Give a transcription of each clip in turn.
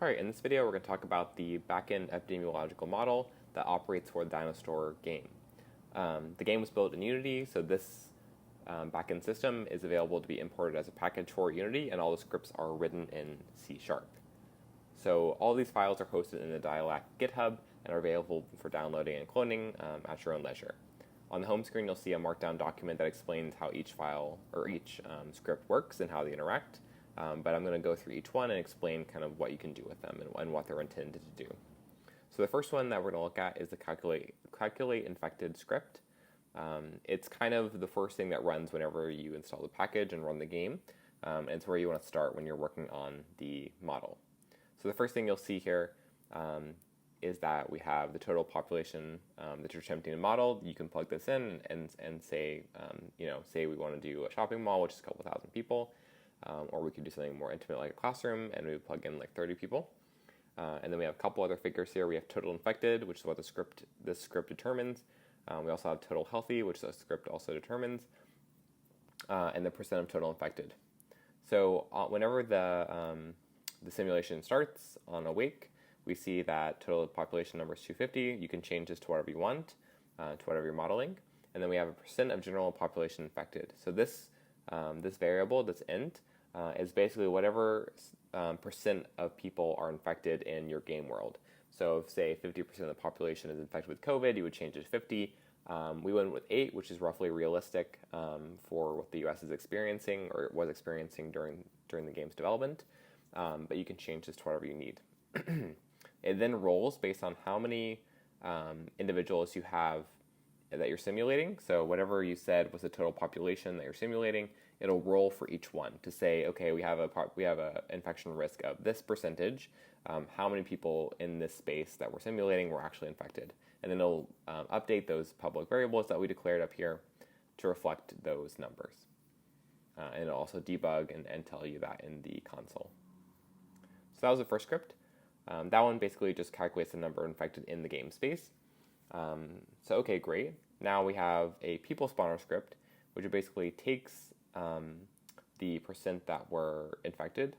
Alright, in this video we're going to talk about the backend epidemiological model that operates for the Dinosaur game. The game was built in Unity, so this backend system is available to be imported as a package for Unity, and all the scripts are written in C#. So all these files are hosted in the Dialac GitHub and are available for downloading and cloning at your own leisure. On the home screen, you'll see a markdown document that explains how each file or each script works and how they interact. But I'm going to go through each one and explain kind of what you can do with them and what they're intended to do. So the first one that we're going to look at is the calculate infected script. It's kind of the first thing that runs whenever you install the package and run the game. And it's where you want to start when you're working on the model. So the first thing you'll see here is that we have the total population that you're attempting to model. You can plug this in and say, say we want to do a shopping mall, which is a couple thousand people. Or we could do something more intimate like a classroom, and we would plug in like 30 people. And then we have a couple other figures here. We have total infected, which is what this script determines. We also have total healthy, which the script also determines, and the percent of total infected. So whenever the simulation starts on awake, we see that total population number is 250. You can change this to whatever you want, to whatever you're modeling. And then we have a percent of general population infected. So this variable, this int, is basically whatever percent of people are infected in your game world. So if, say, 50% of the population is infected with COVID, you would change it to 50. We went with 8, which is roughly realistic for what the US is experiencing or was experiencing during the game's development. But you can change this to whatever you need. It then rolls based on how many individuals you have that you're simulating. So whatever you said was the total population that you're simulating, it'll roll for each one to say, okay, we have a infection risk of this percentage. How many people in this space that we're simulating were actually infected? And then it'll update those public variables that we declared up here to reflect those numbers. And it'll also debug and tell you that in the console. So that was the first script. That one basically just calculates the number infected in the game space. So okay, great. Now we have a people spawner script, which basically takes the percent that were infected.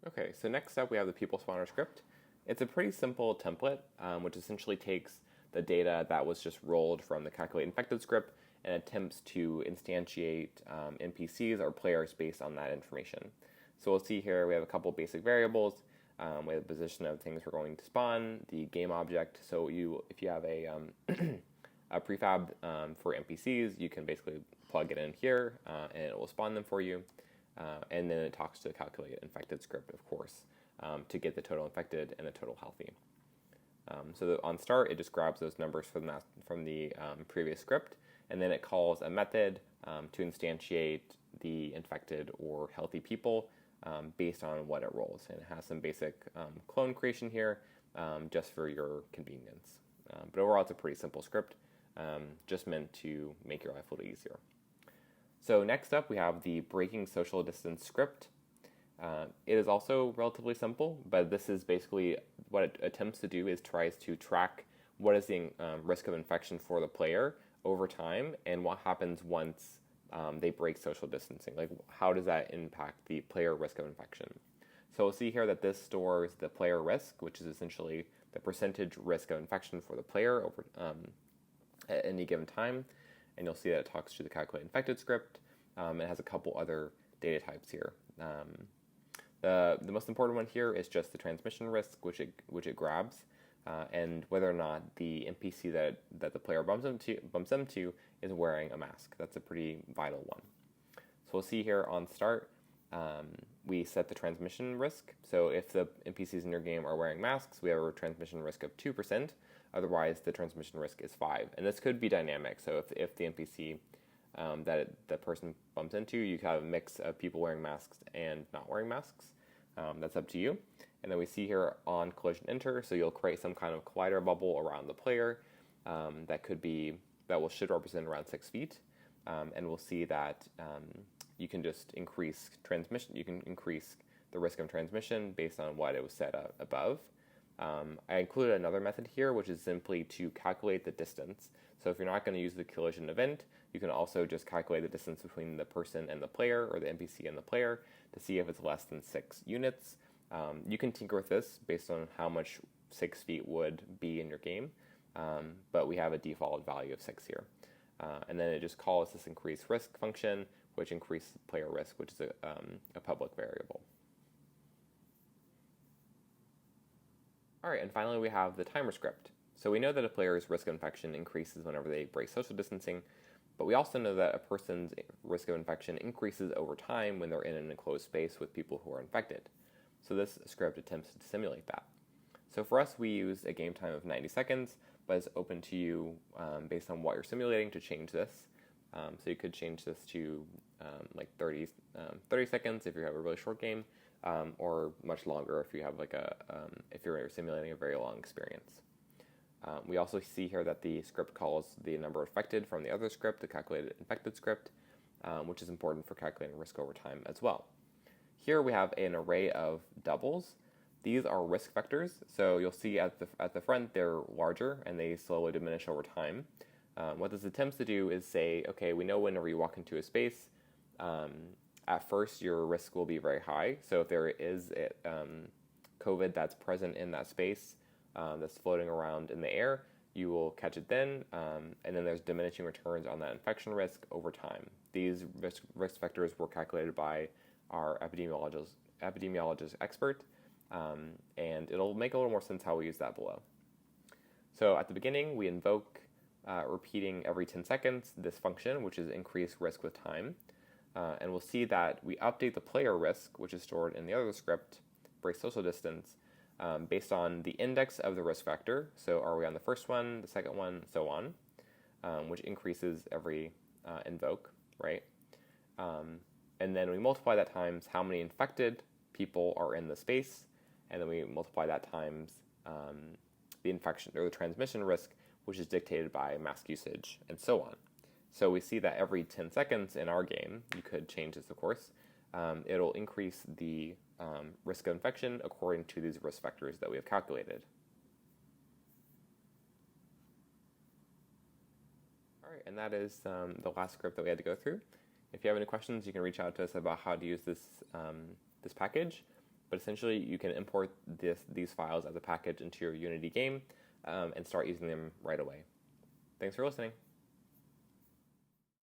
Okay, so next up we have the people spawner script. It's a pretty simple template, which essentially takes the data that was just rolled from the calculate infected script and attempts to instantiate NPCs or players based on that information. So we'll see here we have a couple basic variables. We have the position of things we're going to spawn, the game object. So if you have a prefab for NPCs, you can basically plug it in here and it will spawn them for you. And then it talks to the calculate infected script, of course, to get the total infected and the total healthy. So on start, it just grabs those numbers from the previous script, and then it calls a method to instantiate the infected or healthy people based on what it rolls. And it has some basic clone creation here just for your convenience. But overall, it's a pretty simple script, just meant to make your life a little easier. So next up, we have the breaking social distance script. It is also relatively simple, but this is basically what it attempts to do is tries to track what is the risk of infection for the player over time and what happens once they break social distancing. Like, how does that impact the player risk of infection? So we'll see here that this stores the player risk, which is essentially the percentage risk of infection for the player over at any given time. And you'll see that it talks to the calculate infected script. It has a couple other data types here. The most important one here is just the transmission risk, which it grabs, and whether or not the NPC that the player bumps into is wearing a mask. That's a pretty vital one. So we'll see here on start, we set the transmission risk. So if the NPCs in your game are wearing masks, we have a transmission risk of 2%. Otherwise, the transmission risk is 5%. And this could be dynamic. So if the NPC that the person bumps into, you have a mix of people wearing masks and not wearing masks. That's up to you. And then we see here on collision enter, so you'll create some kind of collider bubble around the player that should represent around 6 feet. And we'll see that you can just increase transmission. You can increase the risk of transmission based on what it was set above. I included another method here, which is simply to calculate the distance. So if you're not going to use the collision event, you can also just calculate the distance between the person and the player, or the NPC and the player, to see if it's less than 6 units. You can tinker with this based on how much 6 feet would be in your game, but we have a default value of 6 here. And then it just calls this increase risk function, which increases player risk, which is a public variable. All right, and finally we have the timer script. So we know that a player's risk of infection increases whenever they break social distancing, but we also know that a person's risk of infection increases over time when they're in an enclosed space with people who are infected. So this script attempts to simulate that. So for us, we use a game time of 90 seconds, but it's open to you based on what you're simulating to change this. So you could change this to like 30 seconds if you have a really short game, or much longer if you have if you're simulating a very long experience. We also see here that the script calls the number affected from the other script, the calculated infected script, which is important for calculating risk over time as well. Here we have an array of doubles. These are risk vectors, so you'll see at the front they're larger and they slowly diminish over time. What this attempts to do is say, okay, we know whenever you walk into a space, at first your risk will be very high. So if there is COVID that's present in that space, that's floating around in the air, you will catch it then, and then there's diminishing returns on that infection risk over time. These risk vectors were calculated by our epidemiologist expert, and it'll make a little more sense how we use that below. So at the beginning, we invoke, repeating every 10 seconds, this function, which is increase risk with time, and we'll see that we update the player risk, which is stored in the other script, break social distance, based on the index of the risk factor. So are we on the first one, the second one, so on, which increases every invoke, right? And then we multiply that times how many infected people are in the space, and then we multiply that times the infection or the transmission risk, which is dictated by mask usage, and so on. So we see that every 10 seconds in our game, you could change this, of course, it'll increase the risk of infection according to these risk factors that we have calculated. All right, and that is the last script that we had to go through. If you have any questions, you can reach out to us about how to use this package. But essentially, you can import these files as a package into your Unity game and start using them right away. Thanks for listening.